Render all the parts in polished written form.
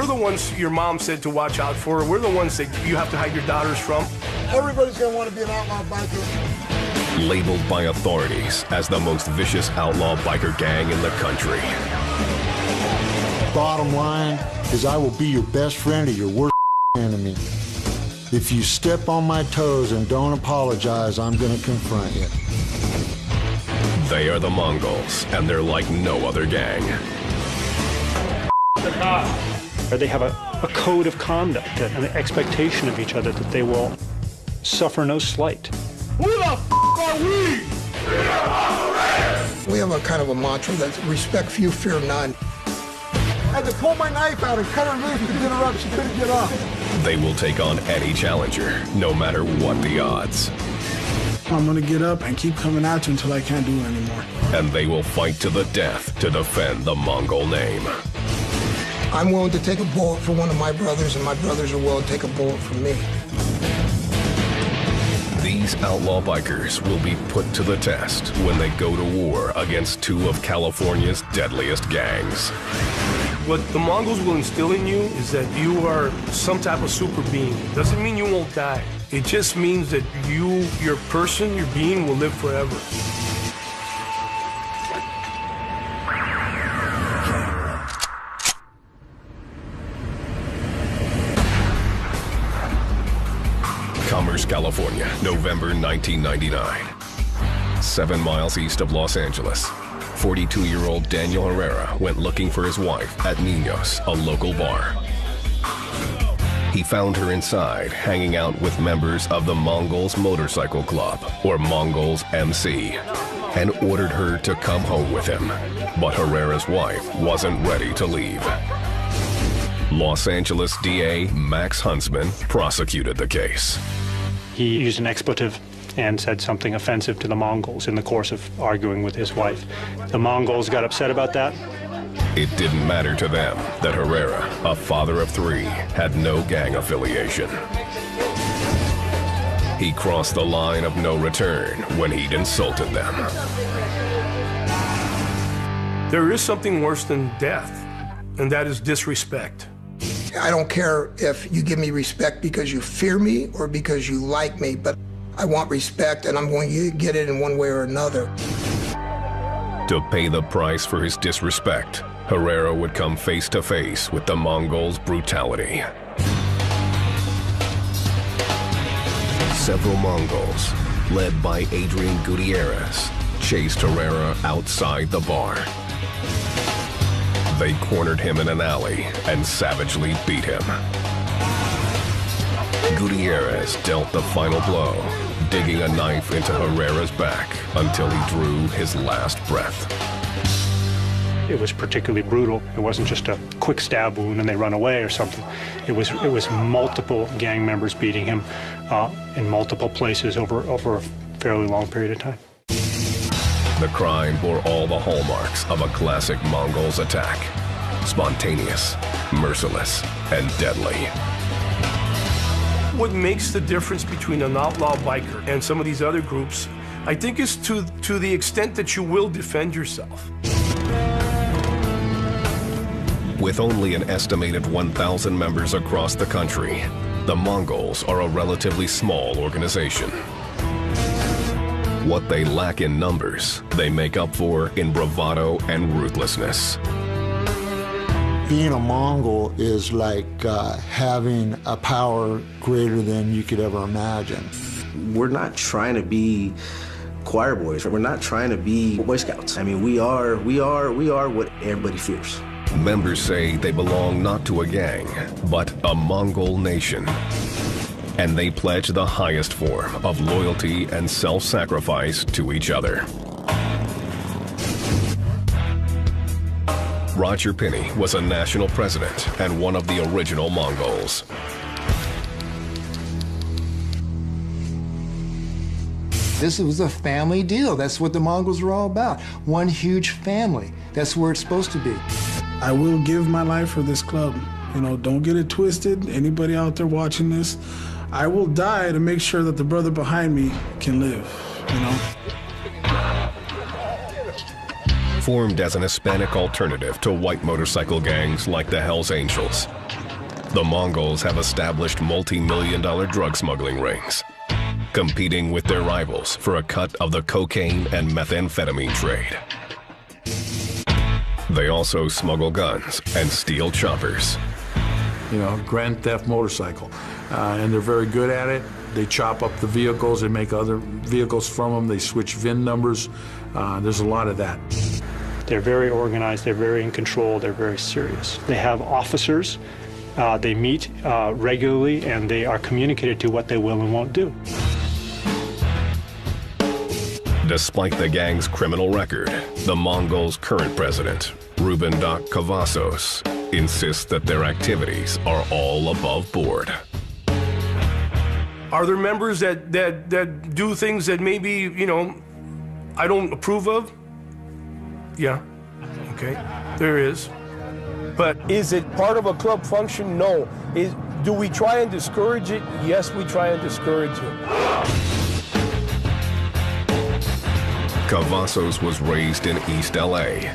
the ones your mom said to watch out for. We're the ones that you have to hide your daughters from. Everybody's gonna want to be an outlaw biker. Labeled by authorities as the most vicious outlaw biker gang in the country. Bottom line is I will be your best friend or your worst enemy. If you step on my toes and don't apologize, I'm gonna confront you. They are the Mongols, and they're like no other gang. They have a code of conduct, an expectation of each other that they will suffer no slight. Who the f*** are we? We have a kind of a mantra that's respect few, fear none. I had to pull my knife out and cut her loose to get her up. She couldn't get off. They will take on any challenger, no matter what the odds. I'm gonna get up and keep coming at you until I can't do it anymore. And they will fight to the death to defend the Mongol name. I'm willing to take a bullet for one of my brothers, and my brothers are willing to take a bullet for me. These outlaw bikers will be put to the test when they go to war against two of California's deadliest gangs. What the Mongols will instill in you is that you are some type of super being. Doesn't mean you won't die. It just means that you, your person, your being will live forever. Commerce, California, November 1999. 7 miles east of Los Angeles. 42-year-old Daniel Herrera went looking for his wife at Niños, a local bar. He found her inside, hanging out with members of the Mongols Motorcycle Club, or Mongols MC, and ordered her to come home with him. But Herrera's wife wasn't ready to leave. Los Angeles DA Max Huntsman prosecuted the case. He used an expletive and said something offensive to the Mongols in the course of arguing with his wife. The Mongols got upset about that. It didn't matter to them that Herrera, a father of 3, had no gang affiliation. He crossed the line of no return when he'd insulted them. There is something worse than death, and that is disrespect. I don't care if you give me respect because you fear me or because you like me, but I want respect, and I'm going to get it in one way or another. To pay the price for his disrespect, Herrera would come face to face with the Mongols' brutality. Several Mongols, led by Adrian Gutierrez, chased Herrera outside the bar. They cornered him in an alley and savagely beat him. Gutierrez dealt the final blow, digging a knife into Herrera's back until he drew his last breath. It was particularly brutal. It wasn't just a quick stab wound and they run away or something. It was multiple gang members beating him in multiple places over a fairly long period of time. The crime bore all the hallmarks of a classic Mongols attack: spontaneous, merciless, and deadly. What makes the difference between an outlaw biker and some of these other groups, I think, is to the extent that you will defend yourself. With only an estimated 1,000 members across the country, the Mongols are a relatively small organization. What they lack in numbers, they make up for in bravado and ruthlessness. Being a Mongol is like having a power greater than you could ever imagine. We're not trying to be choir boys. We're not trying to be Boy Scouts. I mean, we are what everybody fears. Members say they belong not to a gang, but a Mongol nation. And they pledge the highest form of loyalty and self-sacrifice to each other. Roger Pinney was a national president and one of the original Mongols. This was a family deal. That's what the Mongols were all about. One huge family. That's where it's supposed to be. I will give my life for this club. You know, don't get it twisted. Anybody out there watching this, I will die to make sure that the brother behind me can live, you know? Formed as an Hispanic alternative to white motorcycle gangs like the Hells Angels, the Mongols have established multi-million-dollar drug smuggling rings, competing with their rivals for a cut of the cocaine and methamphetamine trade. They also smuggle guns and steal choppers. You know, grand theft motorcycle, and they're very good at it. They chop up the vehicles, they make other vehicles from them, they switch VIN numbers. There's a lot of that. They're very organized, they're very in control, they're very serious. They have officers, they meet regularly, and they are communicated to what they will and won't do. Despite the gang's criminal record, the Mongols' current president, Ruben Cavazos, insists that their activities are all above board. Are there members that do things that maybe, you know, I don't approve of? Yeah, okay, there is. But is it part of a club function? No. Do we try and discourage it? Yes, we try and discourage it. Cavazos was raised in East LA.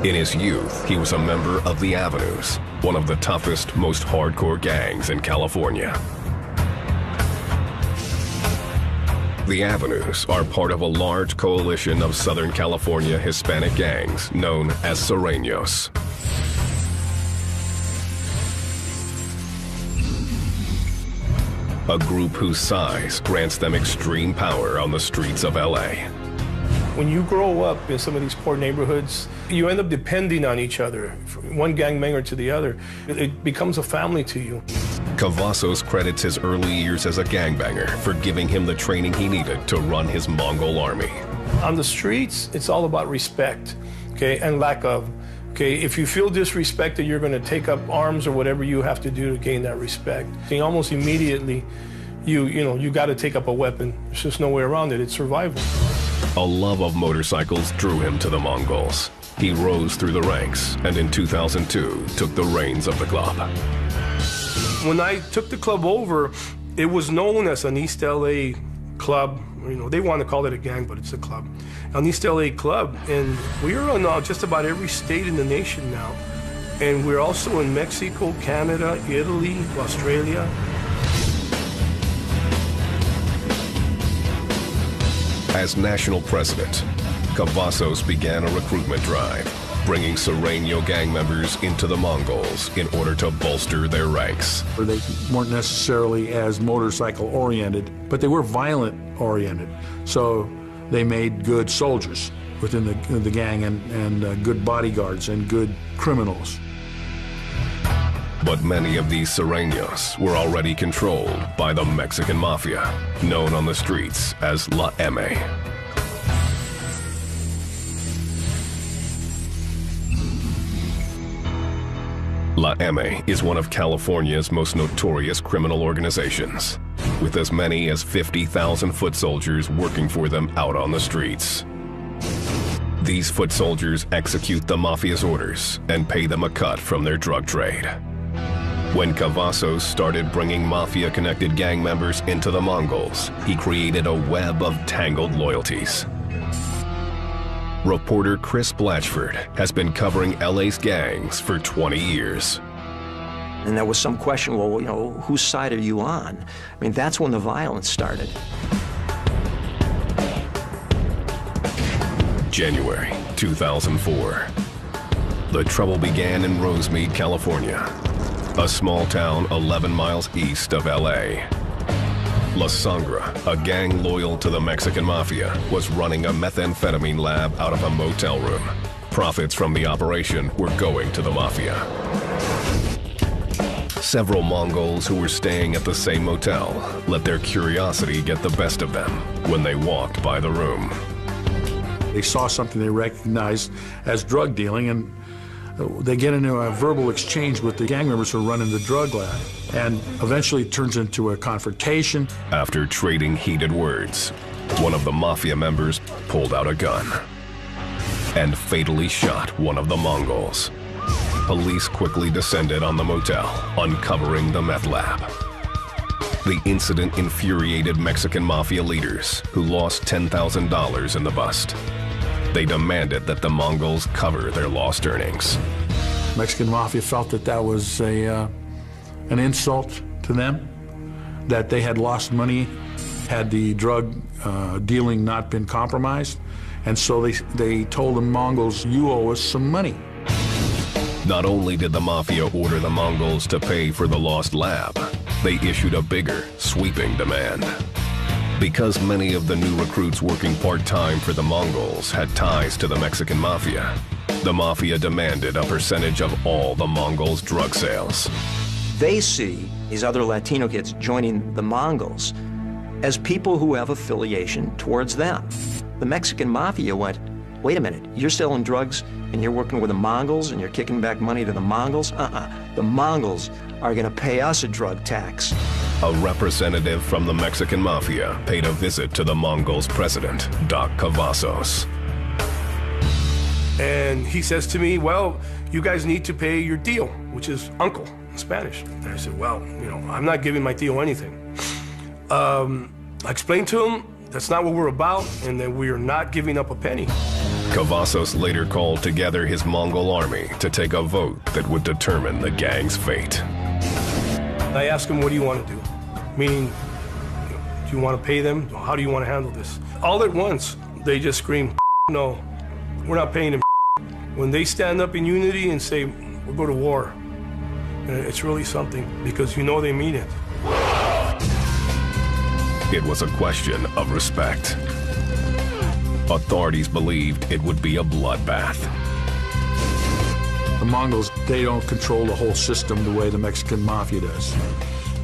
In his youth, he was a member of the Avenues, one of the toughest, most hardcore gangs in California. The Avenues are part of a large coalition of Southern California Hispanic gangs known as Sureños. A group whose size grants them extreme power on the streets of LA. When you grow up in some of these poor neighborhoods, you end up depending on each other, from one gangbanger to the other. It becomes a family to you. Cavazos credits his early years as a gangbanger for giving him the training he needed to run his Mongol army. On the streets, it's all about respect, okay, and lack of. Okay, if you feel disrespected, you're going to take up arms or whatever you have to do to gain that respect. And almost immediately, you got to take up a weapon. There's just no way around it. It's survival. A love of motorcycles drew him to the Mongols. He rose through the ranks and in 2002 took the reins of the club. When I took the club over, it was known as an East LA club. You know, they want to call it a gang, but it's a club. An East LA club, and we're in just about every state in the nation now. And we're also in Mexico, Canada, Italy, Australia. As national president, Cavazos began a recruitment drive, bringing Sureño gang members into the Mongols in order to bolster their ranks. They weren't necessarily as motorcycle-oriented, but they were violent-oriented. So they made good soldiers within the gang and good bodyguards and good criminals. But many of these Sureños were already controlled by the Mexican mafia, known on the streets as La M. La M is one of California's most notorious criminal organizations, with as many as 50,000 foot soldiers working for them out on the streets. These foot soldiers execute the mafia's orders and pay them a cut from their drug trade. When Cavazos started bringing mafia-connected gang members into the Mongols, he created a web of tangled loyalties. Reporter Chris Blatchford has been covering LA's gangs for 20 years. And there was some question, well, you know, whose side are you on? I mean, that's when the violence started. January 2004. The trouble began in Rosemead, California, a small town 11 miles east of LA. La Sangra, a gang loyal to the Mexican mafia, was running a methamphetamine lab out of a motel room. Profits from the operation were going to the mafia. Several Mongols who were staying at the same motel let their curiosity get the best of them when they walked by the room. They saw something they recognized as drug dealing, and they get into a verbal exchange with the gang members who are running the drug lab, and eventually it turns into a confrontation. After trading heated words, one of the mafia members pulled out a gun and fatally shot one of the Mongols. Police quickly descended on the motel, uncovering the meth lab. The incident infuriated Mexican mafia leaders, who lost $10,000 in the bust. They demanded that the Mongols cover their lost earnings. Mexican mafia felt that that was an insult to them, that they had lost money had the drug dealing not been compromised, and so they told the Mongols, "You owe us some money." Not only did the mafia order the Mongols to pay for the lost lab, they issued a bigger, sweeping demand. Because many of the new recruits working part-time for the Mongols had ties to the Mexican mafia, the mafia demanded a percentage of all the Mongols' drug sales. They see these other Latino kids joining the Mongols as people who have affiliation towards them. The Mexican mafia went, wait a minute, you're selling drugs and you're working with the Mongols and you're kicking back money to the Mongols? The Mongols are going to pay us a drug tax. A representative from the Mexican mafia paid a visit to the Mongols' president, Doc Cavazos. And he says to me, well, you guys need to pay your tío, which is uncle in Spanish. And I said, well, I'm not giving my tío anything. I explained to him that's not what we're about and that we are not giving up a penny. Cavazos later called together his Mongol army to take a vote that would determine the gang's fate. I asked him, what do you want to do? Meaning, do you want to pay them? How do you want to handle this? All at once, they just screamed, no, we're not paying them. When they stand up in unity and say, we'll go to war, it's really something, because they mean it. It was a question of respect. Authorities believed it would be a bloodbath. The Mongols, they don't control the whole system the way the Mexican mafia does.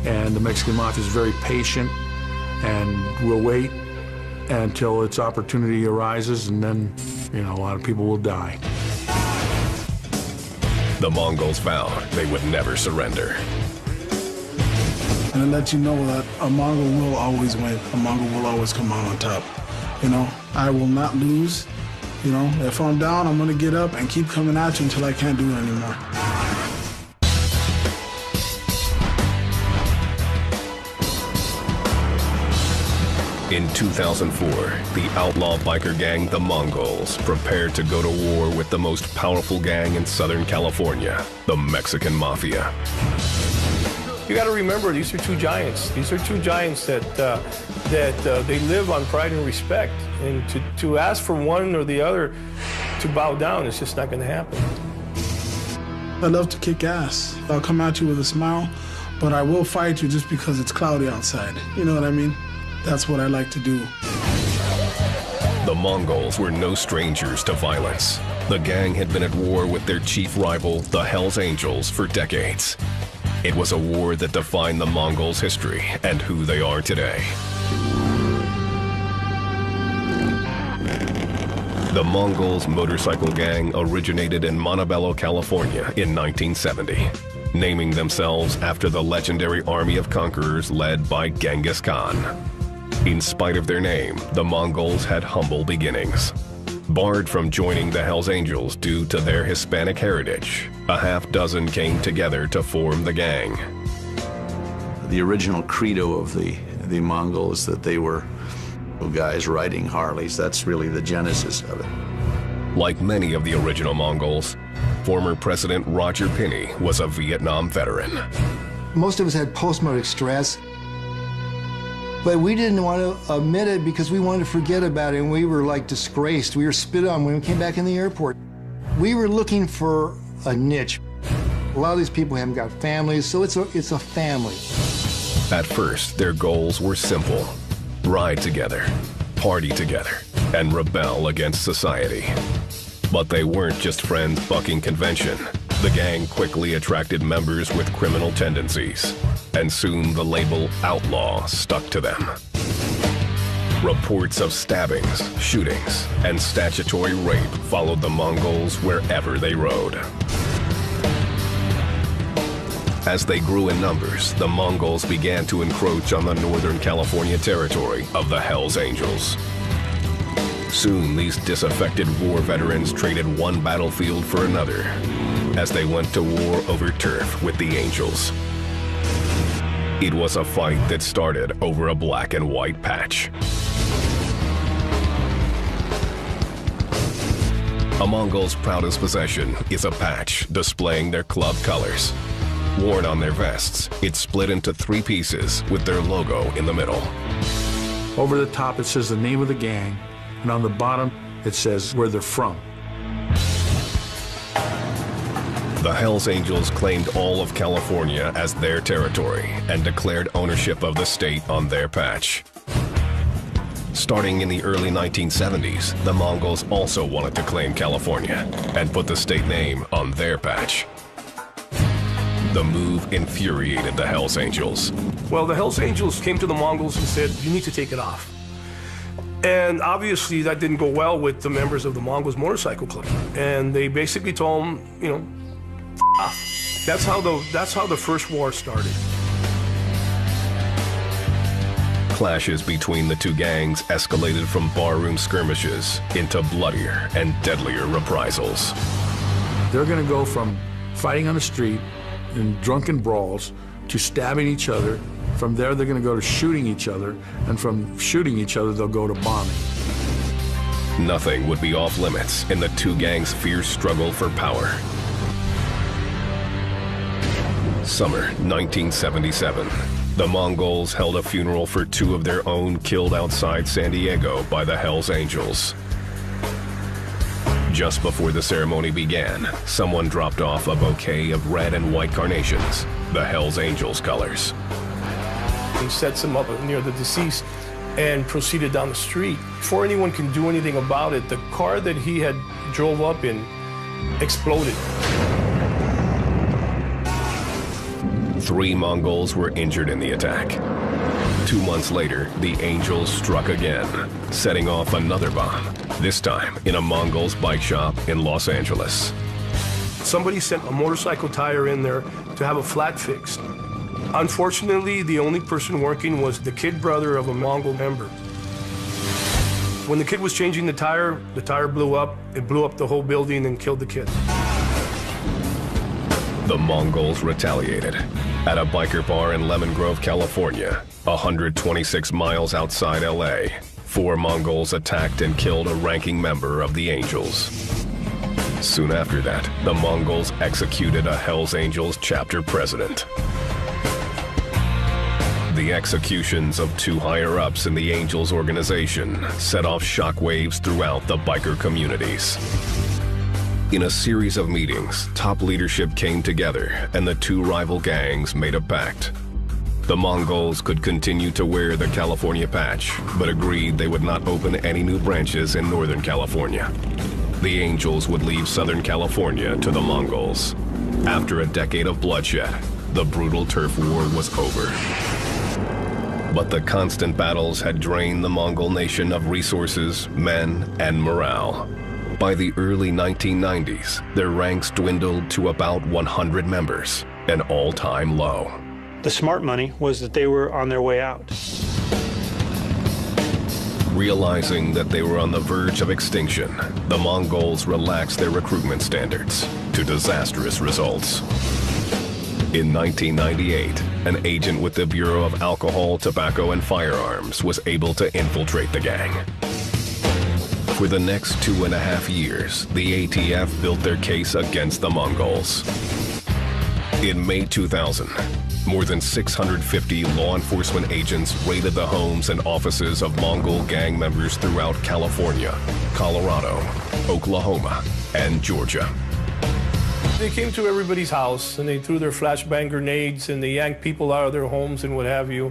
And the Mexican mafia is very patient and will wait until its opportunity arises, and then, a lot of people will die. The Mongols vowed they would never surrender. And to let you know that a Mongol will always win. A Mongol will always come out on top. I will not lose. If I'm down, I'm gonna get up and keep coming at you until I can't do it anymore. In 2004, the outlaw biker gang, the Mongols, prepared to go to war with the most powerful gang in Southern California, the Mexican Mafia. You got to remember, these are two giants. These are two giants that they live on pride and respect. And to ask for one or the other to bow down, it's just not going to happen. I love to kick ass. I'll come at you with a smile, but I will fight you just because it's cloudy outside. You know what I mean? That's what I like to do. The Mongols were no strangers to violence. The gang had been at war with their chief rival, the Hells Angels, for decades. It was a war that defined the Mongols' history and who they are today. The Mongols motorcycle gang originated in Montebello, California in 1970, naming themselves after the legendary army of conquerors led by Genghis Khan. In spite of their name, the Mongols had humble beginnings. Barred from joining the Hells Angels due to their Hispanic heritage, a half-dozen came together to form the gang. The original credo of the Mongols, that they were guys riding Harleys. That's really the genesis of it. Like many of the original Mongols, former President Roger Pinney was a Vietnam veteran. Most of us had post-traumatic stress, but we didn't want to admit it because we wanted to forget about it, and we were like disgraced. We were spit on when we came back in the airport. We were looking for a niche. A lot of these people haven't got families, so it's a family. At first, their goals were simple: ride together, party together, and rebel against society. But they weren't just friends bucking convention. The gang quickly attracted members with criminal tendencies, and soon the label outlaw stuck to them. Reports of stabbings, shootings, and statutory rape followed the Mongols wherever they rode. As they grew in numbers, the Mongols began to encroach on the Northern California territory of the Hells Angels. Soon, these disaffected war veterans traded one battlefield for another as they went to war over turf with the Angels. It was a fight that started over a black and white patch. A Mongol's proudest possession is a patch displaying their club colors. Worn on their vests, it's split into 3 pieces with their logo in the middle. Over the top, it says the name of the gang, and on the bottom, it says where they're from. The Hells Angels claimed all of California as their territory and declared ownership of the state on their patch. Starting in the early 1970s, the Mongols also wanted to claim California and put the state name on their patch. The move infuriated the Hells Angels. Well, the Hells Angels came to the Mongols and said, you need to take it off. And obviously that didn't go well with the members of the Mongols Motorcycle Club. And they basically told them, you know, off. That's how the first war started. Clashes between the 2 gangs escalated from barroom skirmishes into bloodier and deadlier reprisals. They're going to go from fighting on the street in drunken brawls to stabbing each other. From there, they're going to go to shooting each other, and from shooting each other, they'll go to bombing. Nothing would be off limits in the 2 gangs' fierce struggle for power. Summer 1977. The Mongols held a funeral for 2 of their own killed outside San Diego by the Hells Angels. Just before the ceremony began, someone dropped off a bouquet of red and white carnations, the Hells Angels colors. He sets him up near the deceased and proceeded down the street. Before anyone can do anything about it, the car that he had drove up in exploded. 3 Mongols were injured in the attack. 2 months later, the Angels struck again, setting off another bomb, this time in a Mongol's bike shop in Los Angeles. Somebody sent a motorcycle tire in there to have a flat fixed. Unfortunately, the only person working was the kid brother of a Mongol member. When the kid was changing the tire blew up. It blew up the whole building and killed the kid. The Mongols retaliated. At a biker bar in Lemon Grove, California, 126 miles outside LA, 4 Mongols attacked and killed a ranking member of the Angels. Soon after that, the Mongols executed a Hells Angels chapter president. The executions of 2 higher-ups in the Angels organization set off shockwaves throughout the biker communities. In a series of meetings, top leadership came together and the 2 rival gangs made a pact. The Mongols could continue to wear the California patch, but agreed they would not open any new branches in Northern California. The Angels would leave Southern California to the Mongols. After a decade of bloodshed, the brutal turf war was over. But the constant battles had drained the Mongol nation of resources, men, and morale. By the early 1990s, their ranks dwindled to about 100 members, an all-time low. The smart money was that they were on their way out. Realizing that they were on the verge of extinction, the Mongols relaxed their recruitment standards to disastrous results. In 1998, an agent with the Bureau of Alcohol, Tobacco, and Firearms was able to infiltrate the gang. For the next 2.5 years, the ATF built their case against the Mongols. In May 2000, more than 650 law enforcement agents raided the homes and offices of Mongol gang members throughout California, Colorado, Oklahoma, and Georgia. They came to everybody's house and they threw their flashbang grenades and they yanked people out of their homes and what have you.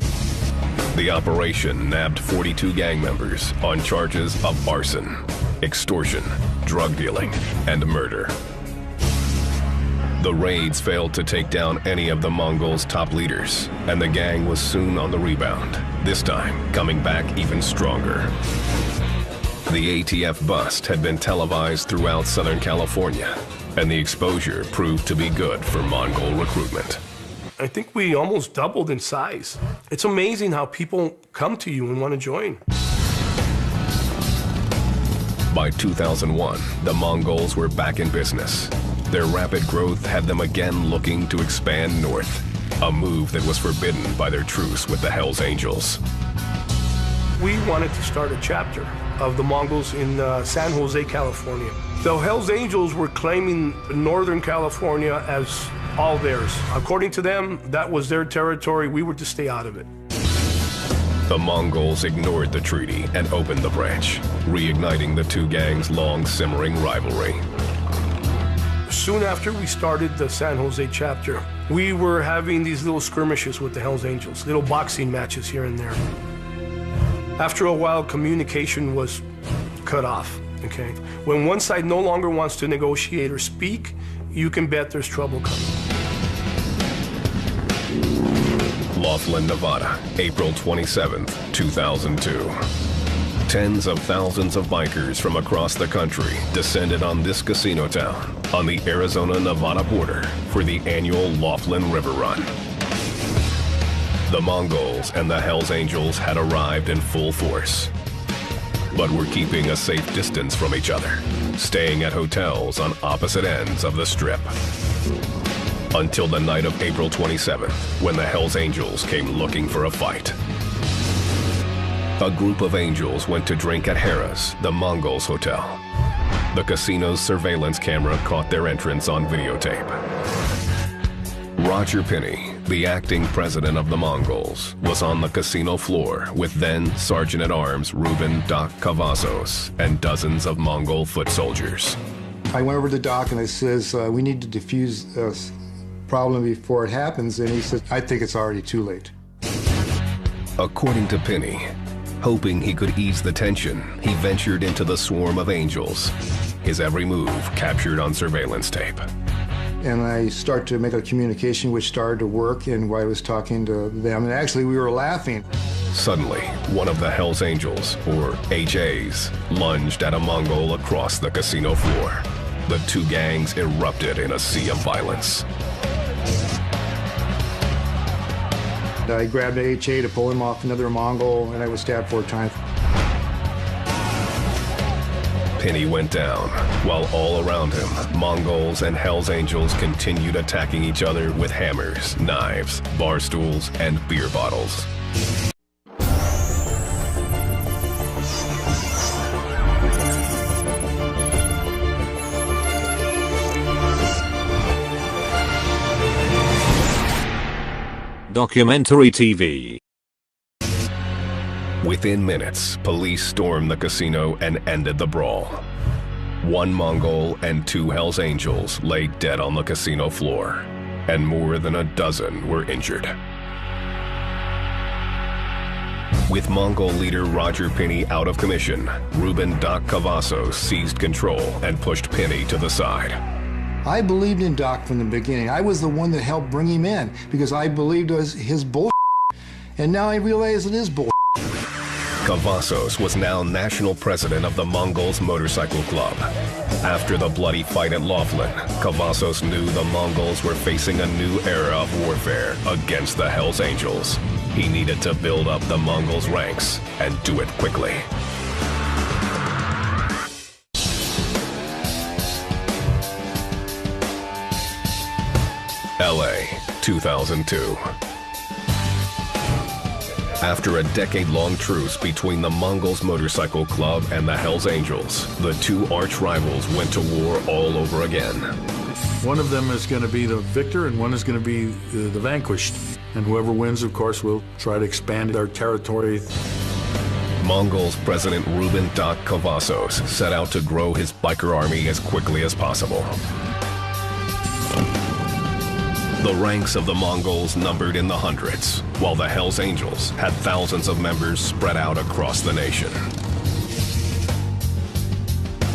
The operation nabbed 42 gang members on charges of arson, extortion, drug dealing, and murder. The raids failed to take down any of the Mongols' top leaders, and the gang was soon on the rebound, this time coming back even stronger. The ATF bust had been televised throughout Southern California, and the exposure proved to be good for Mongol recruitment. I think we almost doubled in size. It's amazing how people come to you and want to join. By 2001, the Mongols were back in business. Their rapid growth had them again looking to expand north. a move that was forbidden by their truce with the Hells Angels. We wanted to start a chapter of the Mongols in San Jose, California. The Hells Angels were claiming Northern California as all theirs. According to them, that was their territory. We were to stay out of it. The Mongols ignored the treaty and opened the branch, reigniting the two gangs' long simmering rivalry. Soon after we started the San Jose chapter, we were having these little skirmishes with the Hells Angels, little boxing matches here and there. After a while, communication was cut off, okay? When one side no longer wants to negotiate or speak, you can bet there's trouble coming. Laughlin, Nevada, April 27th, 2002. Tens of thousands of bikers from across the country descended on this casino town on the Arizona-Nevada border for the annual Laughlin River Run. The Mongols and the Hells Angels had arrived in full force, but were keeping a safe distance from each other, staying at hotels on opposite ends of the Strip. Until the night of April 27th, when the Hells Angels came looking for a fight. A group of angels went to drink at Harrah's, the Mongols hotel. The casino's surveillance camera caught their entrance on videotape. Roger Pinney, the acting president of the Mongols, was on the casino floor with then Sergeant-at-Arms Ruben Doc Cavazos and dozens of Mongol foot soldiers. I went over to Doc and I says, we need to defuse this problem before it happens, and he said, I think it's already too late. According to Pinney, hoping he could ease the tension, he ventured into the swarm of angels, his every move captured on surveillance tape. And I started to make a communication which started to work, and I was talking to them, and actually we were laughing. Suddenly, one of the Hells Angels, or HAs, lunged at a Mongol across the casino floor. The two gangs erupted in a sea of violence. I grabbed an HA to pull him off another Mongol, and I was stabbed 4 times. Pinney went down, while all around him, Mongols and Hells Angels continued attacking each other with hammers, knives, bar stools, and beer bottles. Documentary TV. Within minutes, police stormed the casino and ended the brawl. 1 Mongol and 2 Hells Angels lay dead on the casino floor, and more than a dozen were injured. With Mongol leader Roger Pinney out of commission, Ruben Doc Cavazos seized control and pushed Pinney to the side. I believed in Doc from the beginning. I was the one that helped bring him in because I believed it was his bull. And now I realize it is bull. Cavazos was now national president of the Mongols Motorcycle Club. After the bloody fight at Laughlin, Cavazos knew the Mongols were facing a new era of warfare against the Hells Angels. He needed to build up the Mongols' ranks and do it quickly. LA, 2002. After a decade-long truce between the Mongols Motorcycle Club and the Hells Angels, the two arch rivals went to war all over again. One of them is going to be the victor and one is going to be the vanquished. And whoever wins, of course, will try to expand their territory. Mongols President Ruben Doc Cavazos set out to grow his biker army as quickly as possible. The ranks of the Mongols numbered in the hundreds, while the Hells Angels had thousands of members spread out across the nation.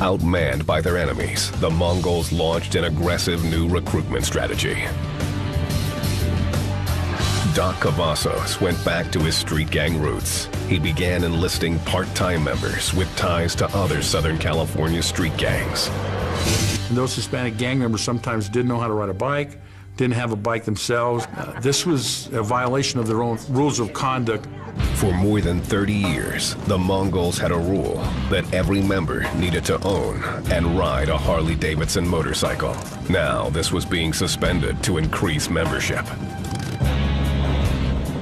Outmanned by their enemies, the Mongols launched an aggressive new recruitment strategy. Doc Cavazos went back to his street gang roots. He began enlisting part-time members with ties to other Southern California street gangs. And those Hispanic gang members sometimes didn't know how to ride a bike, didn't have a bike themselves. This was a violation of their own rules of conduct. For more than 30 years, the Mongols had a rule that every member needed to own and ride a Harley-Davidson motorcycle. Now, this was being suspended to increase membership.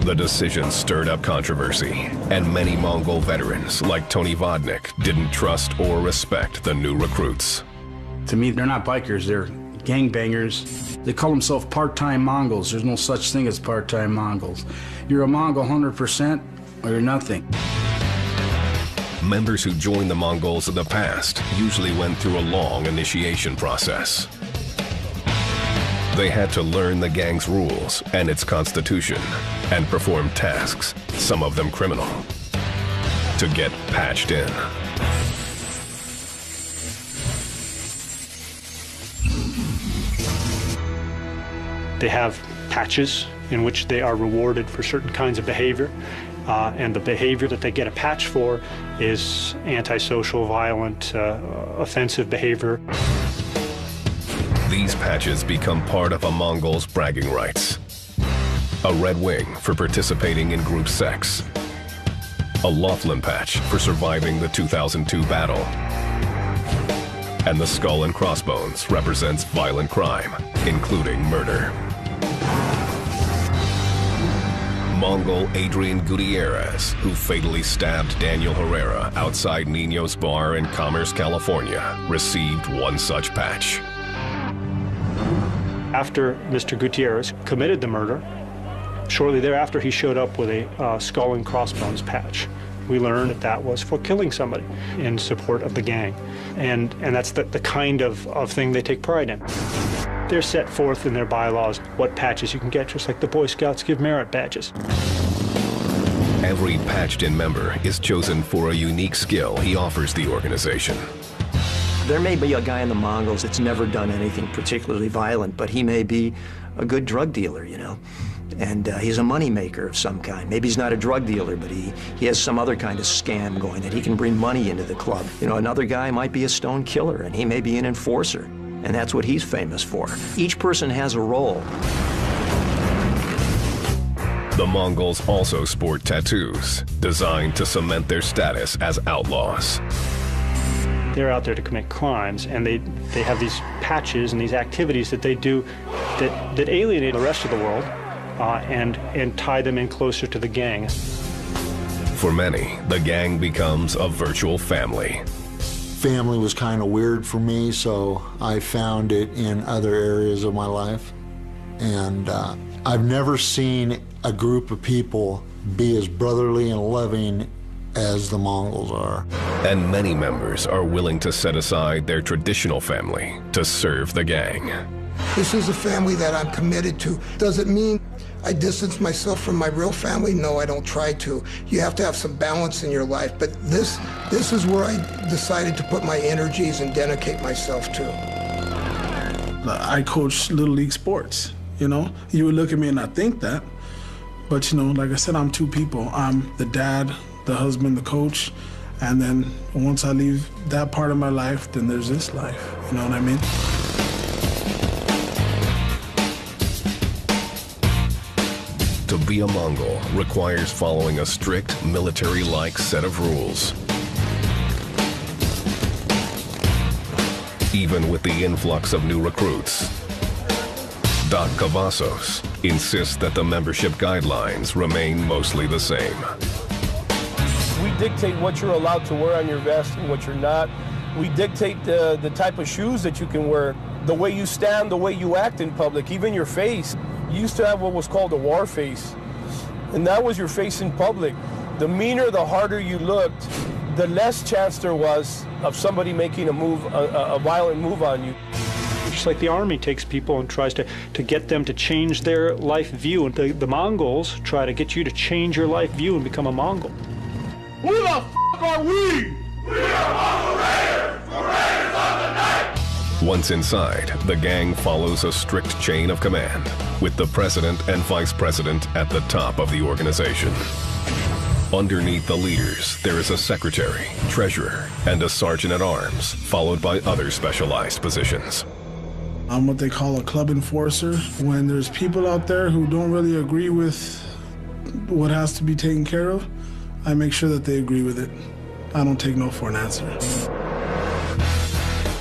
The decision stirred up controversy, and many Mongol veterans, like Tony Vodnik, didn't trust or respect the new recruits. To me, they're not bikers, they're gangbangers. They call themselves part-time Mongols. There's no such thing as part-time Mongols. You're a Mongol 100% or you're nothing. Members who joined the Mongols in the past usually went through a long initiation process. They had to learn the gang's rules and its constitution and perform tasks, some of them criminal, to get patched in. They have patches in which they are rewarded for certain kinds of behavior, and the behavior that they get a patch for is antisocial, violent, offensive behavior. These patches become part of a Mongol's bragging rights. A red wing for participating in group sex. A Laughlin patch for surviving the 2002 battle. And the skull and crossbones represents violent crime, including murder. Mongol Adrian Gutierrez, who fatally stabbed Daniel Herrera outside Niño's bar in Commerce, California, received one such patch. After Mr. Gutierrez committed the murder, shortly thereafter he showed up with a skull and crossbones patch. We learned that that was for killing somebody in support of the gang. And that's the kind of thing they take pride in. They're set forth in their bylaws what patches you can get, just like the Boy Scouts give merit badges. Every patched-in member is chosen for a unique skill he offers the organization. There may be a guy in the Mongols that's never done anything particularly violent, but he may be a good drug dealer, you know, and he's a money maker of some kind. Maybe he's not a drug dealer, but he has some other kind of scam going that he can bring money into the club. You know, another guy might be a stone killer, and he may be an enforcer, and that's what he's famous for. Each person has a role. The Mongols also sport tattoos, designed to cement their status as outlaws. They're out there to commit crimes, and they have these patches and these activities that they do that alienate the rest of the world and tie them in closer to the gang. For many, the gang becomes a virtual family. Family was kind of weird for me, so I found it in other areas of my life. And I've never seen a group of people be as brotherly and loving as the Mongols are. And many members are willing to set aside their traditional family to serve the gang. This is a family that I'm committed to. Does it mean I distance myself from my real family? No, I don't try to. You have to have some balance in your life, but this is where I decided to put my energies and dedicate myself to. I coach Little League sports, you know? You would look at me and not think that, but you know, like I said, I'm two people. I'm the dad, the husband, the coach, and then once I leave that part of my life, then there's this life, you know what I mean? To be a Mongol requires following a strict military-like set of rules. Even with the influx of new recruits, Doc Cavazos insists that the membership guidelines remain mostly the same. We dictate what you're allowed to wear on your vest and what you're not. We dictate the type of shoes that you can wear, the way you stand, the way you act in public, even your face. You used to have what was called a war face, and that was your face in public. The meaner, the harder you looked, the less chance there was of somebody making a move, a violent move on you. Just like the Army takes people and tries to get them to change their life view, and the Mongols try to get you to change your life view and become a Mongol. Who the f*** are we? We are Mongol Raiders, the Raiders of the Night! Once inside, the gang follows a strict chain of command, with the president and vice president at the top of the organization. Underneath the leaders, there is a secretary, treasurer, and a sergeant-at-arms, followed by other specialized positions. I'm what they call a club enforcer. When there's people out there who don't really agree with what has to be taken care of, I make sure that they agree with it. I don't take no for an answer.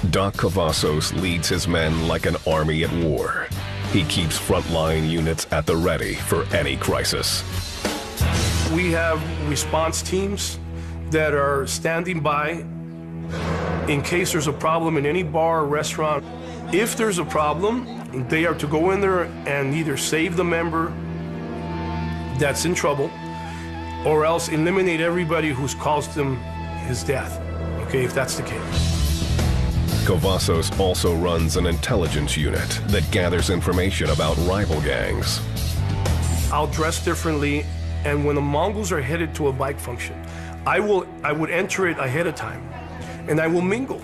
Doc Cavazos leads his men like an army at war. He keeps frontline units at the ready for any crisis. We have response teams that are standing by in case there's a problem in any bar or restaurant. If there's a problem, they are to go in there and either save the member that's in trouble or else eliminate everybody who's caused him his death, okay, if that's the case. Cavazos also runs an intelligence unit that gathers information about rival gangs. I'll dress differently, and when the Mongols are headed to a bike function, I would enter it ahead of time, and I will mingle.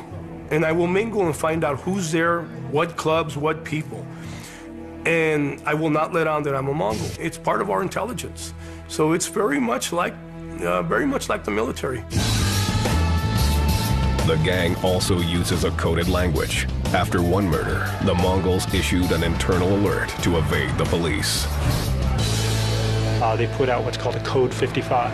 And I will mingle and find out who's there, what clubs, what people. And I will not let on that I'm a Mongol. It's part of our intelligence. So it's very much like the military. The gang also uses a coded language. After one murder, the Mongols issued an internal alert to evade the police. They put out what's called a Code 55.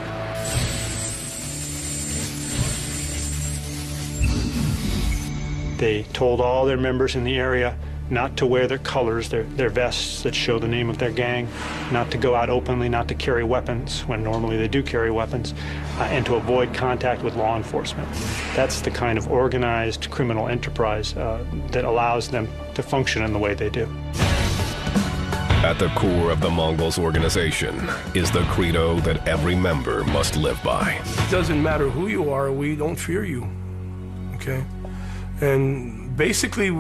They told all their members in the area not to wear their colors, their vests that show the name of their gang, not to go out openly, not to carry weapons when normally they do carry weapons, and to avoid contact with law enforcement. That's the kind of organized criminal enterprise that allows them to function in the way they do. At the core of the Mongols' organization is the credo that every member must live by. It doesn't matter who you are, we don't fear you, okay? And basically,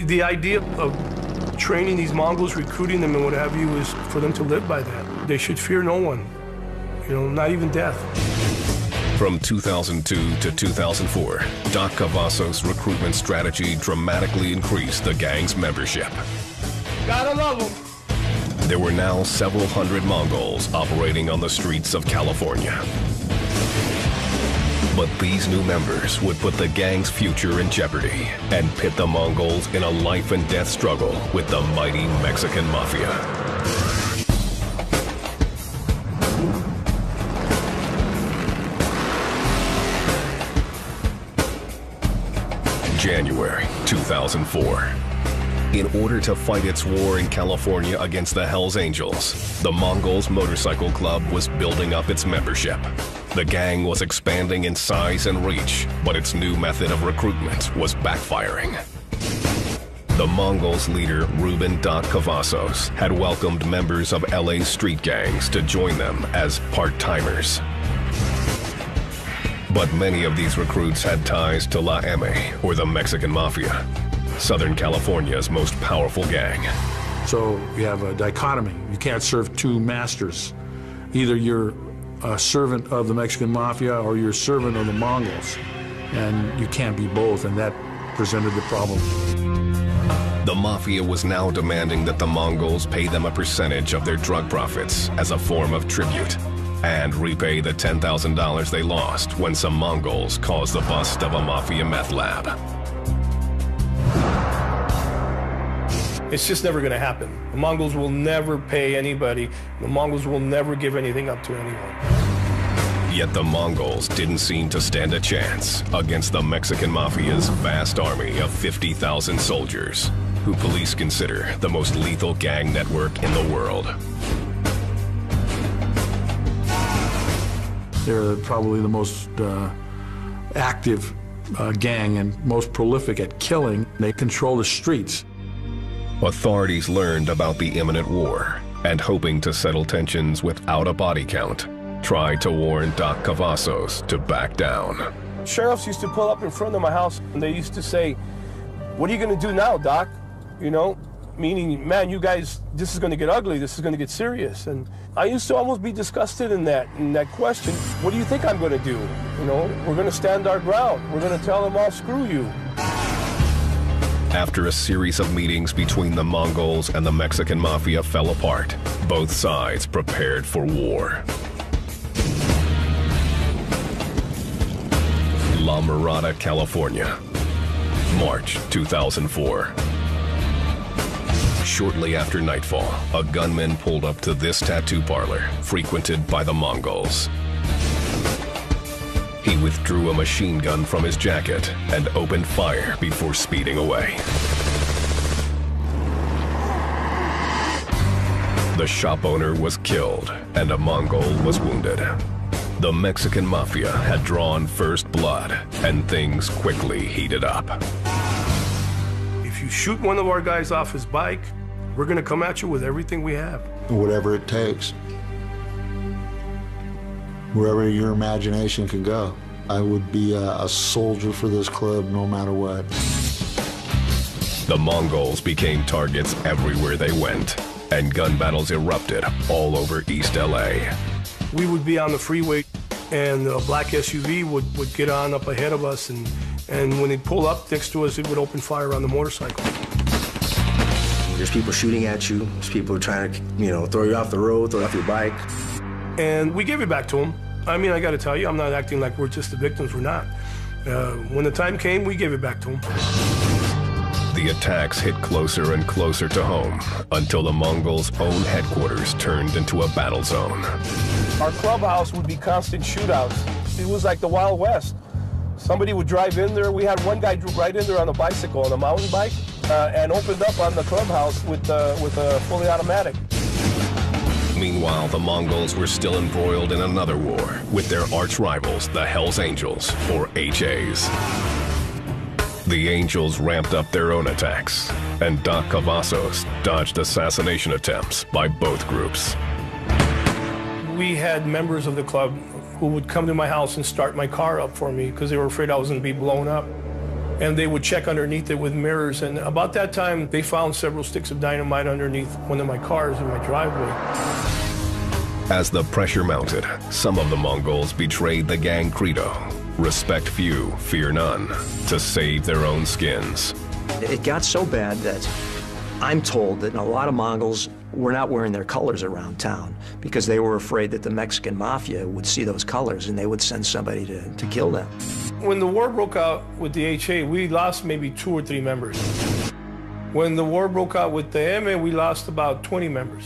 the idea of training these Mongols, recruiting them and what have you, is for them to live by that. They should fear no one, you know, not even death. From 2002 to 2004, Doc Cavazos' recruitment strategy dramatically increased the gang's membership. Gotta love them. There were now several hundred Mongols operating on the streets of California. But these new members would put the gang's future in jeopardy and pit the Mongols in a life and death struggle with the mighty Mexican Mafia. January 2004. In order to fight its war in California against the Hells Angels, the Mongols Motorcycle Club was building up its membership. The gang was expanding in size and reach, but its new method of recruitment was backfiring. The Mongols' leader, Ruben Doc Cavazos, had welcomed members of LA's street gangs to join them as part-timers. But many of these recruits had ties to La M, or the Mexican Mafia, Southern California's most powerful gang. So you have a dichotomy. You can't serve two masters. Either you're a servant of the Mexican Mafia or you're a servant of the Mongols. And you can't be both, and that presented the problem. The Mafia was now demanding that the Mongols pay them a percentage of their drug profits as a form of tribute, and repay the $10,000 they lost when some Mongols caused the bust of a Mafia meth lab. It's just never going to happen. The Mongols will never pay anybody. The Mongols will never give anything up to anyone. Yet the Mongols didn't seem to stand a chance against the Mexican Mafia's vast army of 50,000 soldiers, who police consider the most lethal gang network in the world. They're probably the most active gang and most prolific at killing. They control the streets. Authorities learned about the imminent war and, hoping to settle tensions without a body count, tried to warn Doc Cavazos to back down. Sheriffs used to pull up in front of my house and they used to say, "What are you going to do now, Doc?" You know, meaning, man, you guys, this is going to get ugly, this is going to get serious. And I used to almost be disgusted in that question. What do you think I'm going to do? You know, we're going to stand our ground. We're going to tell them all, screw you. After a series of meetings between the Mongols and the Mexican Mafia fell apart, both sides prepared for war. La Mirada, California, March 2004. Shortly after nightfall, a gunman pulled up to this tattoo parlor, frequented by the Mongols. He withdrew a machine gun from his jacket and opened fire before speeding away. the shop owner was killed and a Mongol was wounded. The Mexican Mafia had drawn first blood, and things quickly heated up. If you shoot one of our guys off his bike, we're gonna come at you with everything we have. Whatever it takes. Wherever your imagination can go. I would be a soldier for this club no matter what. The Mongols became targets everywhere they went, and gun battles erupted all over East LA. We would be on the freeway, and a black SUV would get on up ahead of us, and when they'd pull up next to us, it would open fire on the motorcycle. There's people shooting at you. There's people trying to, throw you off the road, throw you off your bike. And we gave it back to them. I mean, I got to tell you, I'm not acting like we're just the victims. We're not. When the time came, we gave it back to them. The attacks hit closer and closer to home until the Mongols' own headquarters turned into a battle zone. Our clubhouse would be constant shootouts. It was like the Wild West. Somebody would drive in there. We had one guy drive right in there on a bicycle, on a mountain bike, and opened up on the clubhouse with a fully automatic. Meanwhile, the Mongols were still embroiled in another war with their arch rivals, the Hells Angels, or HAs. The Angels ramped up their own attacks, and Doc Cavazos dodged assassination attempts by both groups. We had members of the club who would come to my house and start my car up for me because they were afraid I was going to be blown up. And they would check underneath it with mirrors, and about that time, they found several sticks of dynamite underneath one of my cars in my driveway. As the pressure mounted, some of the Mongols betrayed the gang credo, respect few, fear none, to save their own skins. It got so bad that I'm told that a lot of Mongols were not wearing their colors around town because they were afraid that the Mexican Mafia would see those colors and they would send somebody to kill them. When the war broke out with the HA, we lost maybe 2 or 3 members. When the war broke out with the M, we lost about 20 members.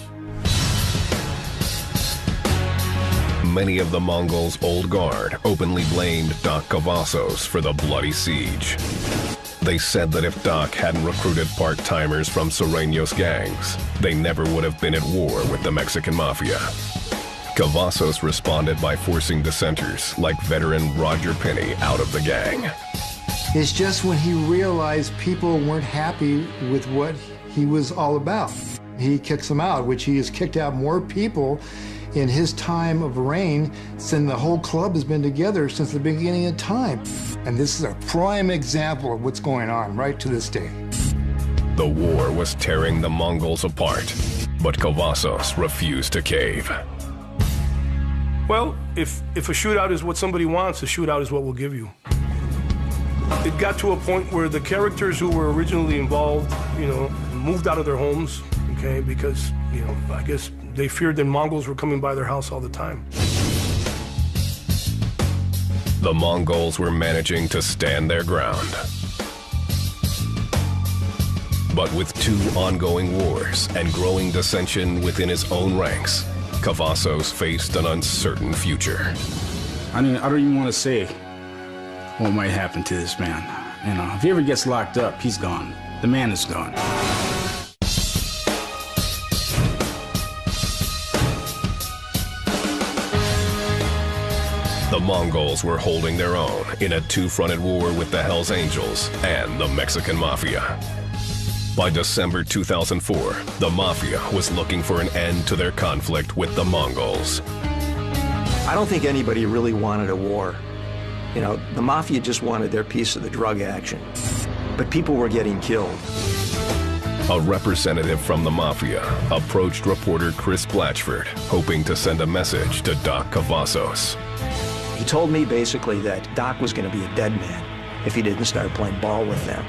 Many of the Mongols' old guard openly blamed Doc Cavazos for the bloody siege. They said that if Doc hadn't recruited part-timers from Sureños gangs, they never would have been at war with the Mexican Mafia. Cavazos responded by forcing dissenters like veteran Roger Penny out of the gang. It's just when he realized people weren't happy with what he was all about. He kicks them out, which he has kicked out more people in his time of reign than the whole club has been together since the beginning of time. And this is a prime example of what's going on right to this day. The war was tearing the Mongols apart, but Cavazos refused to cave. Well, if a shootout is what somebody wants, a shootout is what we'll give you. It got to a point where the characters who were originally involved, moved out of their homes, okay, because, I guess they feared that Mongols were coming by their house all the time. The Mongols were managing to stand their ground. But with 2 ongoing wars and growing dissension within his own ranks, Cavazos faced an uncertain future. I don't even want to say what might happen to this man. If he ever gets locked up, he's gone. The man is gone. The Mongols were holding their own in a 2-fronted war with the Hells Angels and the Mexican Mafia. By December 2004, the Mafia was looking for an end to their conflict with the Mongols. I don't think anybody really wanted a war. The Mafia just wanted their piece of the drug action. But people were getting killed. A representative from the Mafia approached reporter Chris Blatchford, hoping to send a message to Doc Cavazos. He told me basically that Doc was going to be a dead man if he didn't start playing ball with them.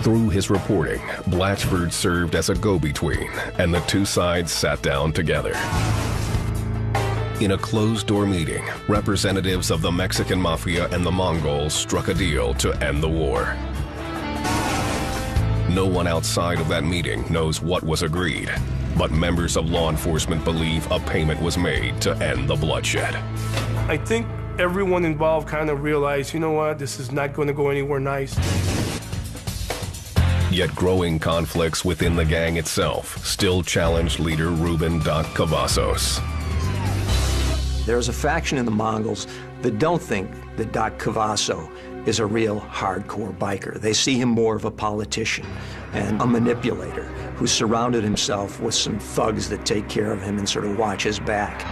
Through his reporting, Blatchford served as a go-between, and the 2 sides sat down together. In a closed-door meeting, representatives of the Mexican Mafia and the Mongols struck a deal to end the war. No one outside of that meeting knows what was agreed, but members of law enforcement believe a payment was made to end the bloodshed. I think everyone involved kind of realized, this is not going to go anywhere nice. Yet growing conflicts within the gang itself still challenged leader Ruben Doc Cavazos. There's a faction in the Mongols that don't think that Doc Cavazo is a real hardcore biker. They see him more of a politician and a manipulator who surrounded himself with some thugs that take care of him and sort of watch his back.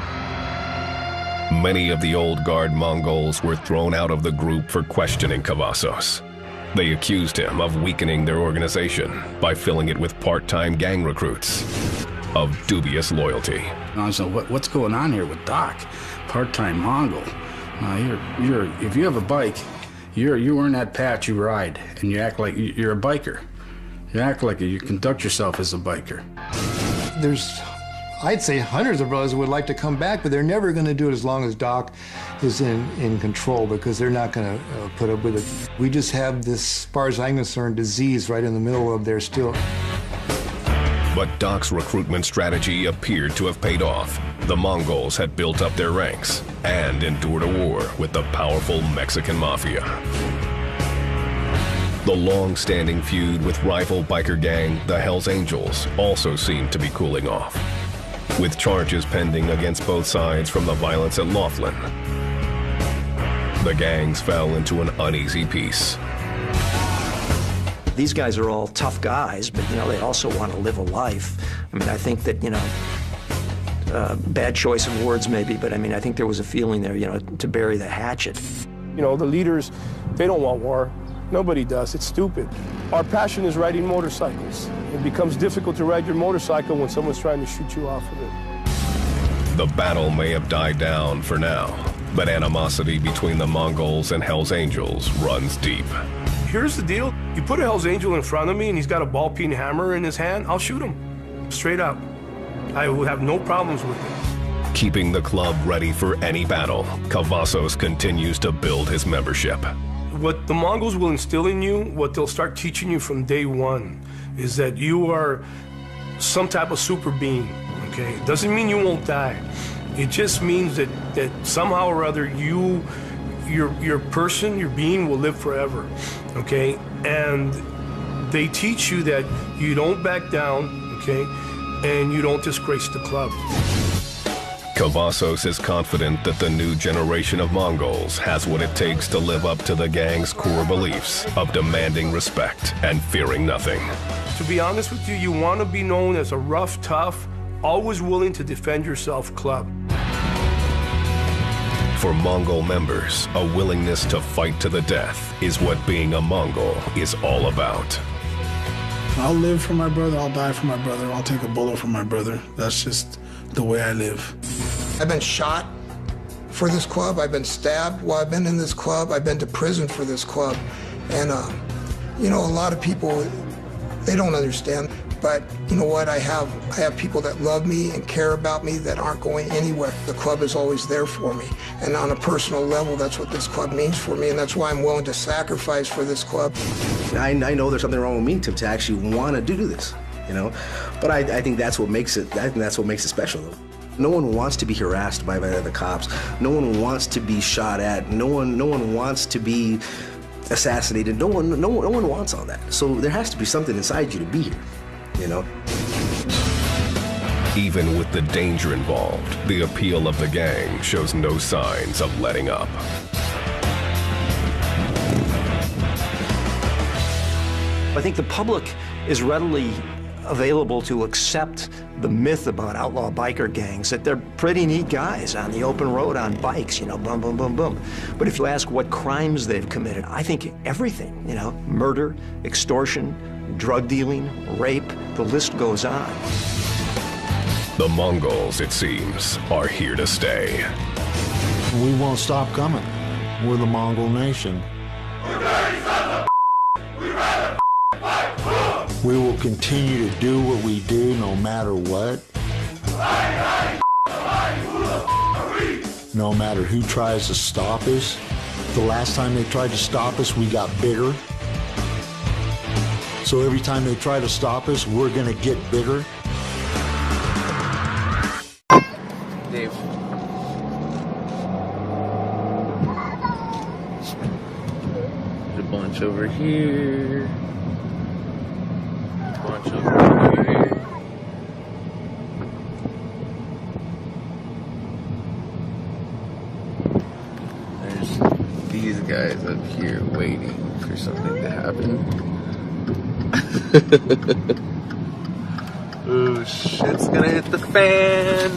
Many of the old guard Mongols were thrown out of the group for questioning Cavazos. They accused him of weakening their organization by filling it with part-time gang recruits of dubious loyalty. So what's going on here with Doc? Part-time Mongol. If you have a bike, you earn that patch, you ride, and you act like you're a biker. You act like you conduct yourself as a biker. There's, I'd say, hundreds of brothers would like to come back, but they're never going to do it as long as Doc is in control, because they're not going to put up with it. We just have this, as far as I'm concerned, disease right in the middle of there still. But Doc's recruitment strategy appeared to have paid off. The Mongols had built up their ranks and endured a war with the powerful Mexican mafia. The long-standing feud with rival biker gang, the Hells Angels, also seemed to be cooling off, with charges pending against both sides from the violence at Laughlin. The gangs fell into an uneasy peace. These guys are all tough guys, but, they also want to live a life. I mean, I think that, bad choice of words maybe, but I think there was a feeling there, to bury the hatchet. The leaders, they don't want war. Nobody does. It's stupid. Our passion is riding motorcycles. It becomes difficult to ride your motorcycle when someone's trying to shoot you off of it. The battle may have died down for now, but animosity between the Mongols and Hells Angels runs deep. Here's the deal. You put a Hells Angel in front of me and he's got a ball-peen hammer in his hand, I'll shoot him. Straight up. I would have no problems with it. Keeping the club ready for any battle, Cavazos continues to build his membership. What the Mongols will instill in you, what they'll start teaching you from day one, is that you are some type of super being, okay? It doesn't mean you won't die. It just means that somehow or other your person, your being will live forever, okay? And they teach you that you don't back down, okay? And you don't disgrace the club. Cavazos is confident that the new generation of Mongols has what it takes to live up to the gang's core beliefs of demanding respect and fearing nothing. To be honest with you, you want to be known as a rough, tough, always willing to defend yourself club. For Mongol members, a willingness to fight to the death is what being a Mongol is all about. I'll live for my brother, I'll die for my brother, I'll take a bullet for my brother. That's just the way I live. I've been shot for this club, I've been stabbed while I've been in this club, I've been to prison for this club. And, a lot of people, they don't understand. But you know what, I have people that love me and care about me that aren't going anywhere. The club is always there for me. And on a personal level, that's what this club means for me, and that's why I'm willing to sacrifice for this club. I know there's something wrong with me to actually want to do this, But I think that's what makes it, special, though. No one wants to be harassed by the cops. No one wants to be shot at. No one wants to be assassinated. No one wants all that. So there has to be something inside you to be here. Even with the danger involved, the appeal of the gang shows no signs of letting up. I think the public is readily available to accept the myth about outlaw biker gangs, that they're pretty neat guys on the open road on bikes, boom, boom, boom, boom. But if you ask what crimes they've committed, I think everything, murder, extortion, drug dealing, rape, the list goes on. The Mongols, it seems, are here to stay. We won't stop coming. We're the Mongol nation. We will continue to do what we do no matter what. No matter who tries to stop us. The last time they tried to stop us, we got bigger. So every time they try to stop us, we're gonna get bigger. Dave. There's a bunch over here. There's these guys up here waiting for something to happen. Oh, shit's gonna hit the fan.